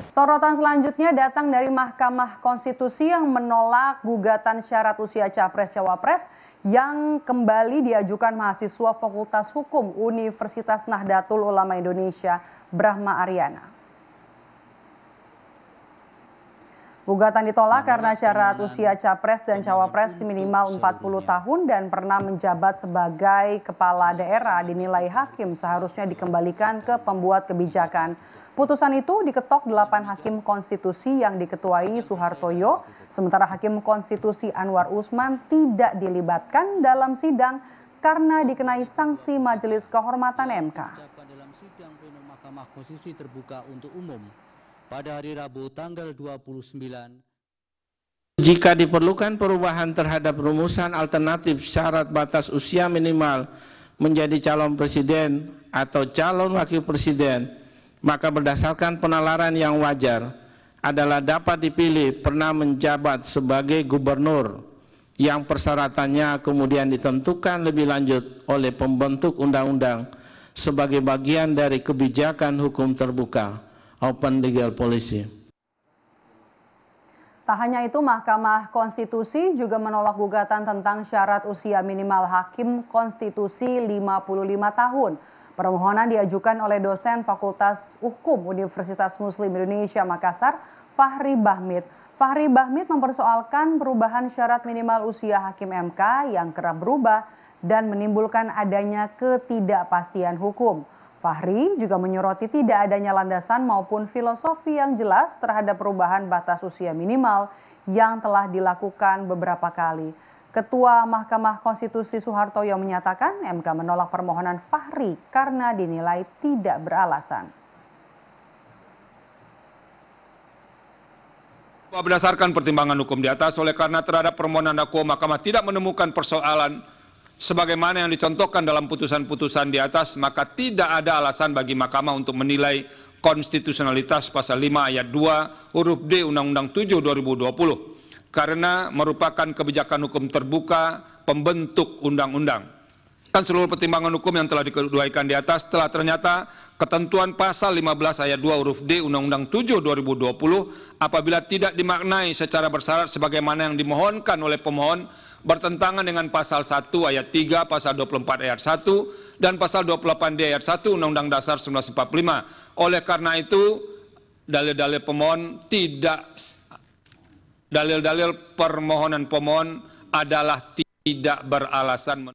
Sorotan selanjutnya datang dari Mahkamah Konstitusi yang menolak gugatan syarat usia Capres-Cawapres yang kembali diajukan mahasiswa Fakultas Hukum Universitas Nahdlatul Ulama Indonesia, Brahma Aryana. Gugatan ditolak karena syarat usia Capres dan Cawapres minimal 40 tahun dan pernah menjabat sebagai kepala daerah dinilai hakim seharusnya dikembalikan ke pembuat kebijakan. Putusan itu diketok 8 hakim konstitusi yang diketuai Soehartojo, sementara hakim konstitusi Anwar Usman tidak dilibatkan dalam sidang karena dikenai sanksi Majelis Kehormatan MK. Dalam sidang pleno Mahkamah Konstitusi terbuka untuk umum pada hari Rabu tanggal 29. Jika diperlukan perubahan terhadap rumusan alternatif syarat batas usia minimal menjadi calon presiden atau calon wakil presiden, maka berdasarkan penalaran yang wajar adalah dapat dipilih pernah menjabat sebagai gubernur yang persyaratannya kemudian ditentukan lebih lanjut oleh pembentuk undang-undang sebagai bagian dari kebijakan hukum terbuka open legal policy. Tak hanya itu, Mahkamah Konstitusi juga menolak gugatan tentang syarat usia minimal hakim konstitusi 55 tahun. Permohonan diajukan oleh dosen Fakultas Hukum Universitas Muslim Indonesia Makassar, Fahri Bahmid. Fahri Bahmid mempersoalkan perubahan syarat minimal usia hakim MK yang kerap berubah dan menimbulkan adanya ketidakpastian hukum. Fahri juga menyoroti tidak adanya landasan maupun filosofi yang jelas terhadap perubahan batas usia minimal yang telah dilakukan beberapa kali. Ketua Mahkamah Konstitusi Soehartojo menyatakan MK menolak permohonan Fahri karena dinilai tidak beralasan. Berdasarkan pertimbangan hukum di atas, oleh karena terhadap permohonan dakwa Mahkamah tidak menemukan persoalan sebagaimana yang dicontohkan dalam putusan-putusan di atas, maka tidak ada alasan bagi Mahkamah untuk menilai konstitusionalitas pasal 5 ayat 2 huruf D Undang-Undang 7 2020. Karena merupakan kebijakan hukum terbuka pembentuk undang-undang. Dan seluruh pertimbangan hukum yang telah dikeduaikan di atas telah ternyata ketentuan pasal 15 ayat 2 huruf D Undang-Undang 7 2020 apabila tidak dimaknai secara bersyarat sebagaimana yang dimohonkan oleh pemohon bertentangan dengan pasal 1 ayat 3, pasal 24 ayat 1 dan pasal 28D ayat 1 Undang-Undang Dasar 1945. Oleh karena itu dalil-dalil pemohon dalil-dalil permohonan pemohon adalah tidak beralasan.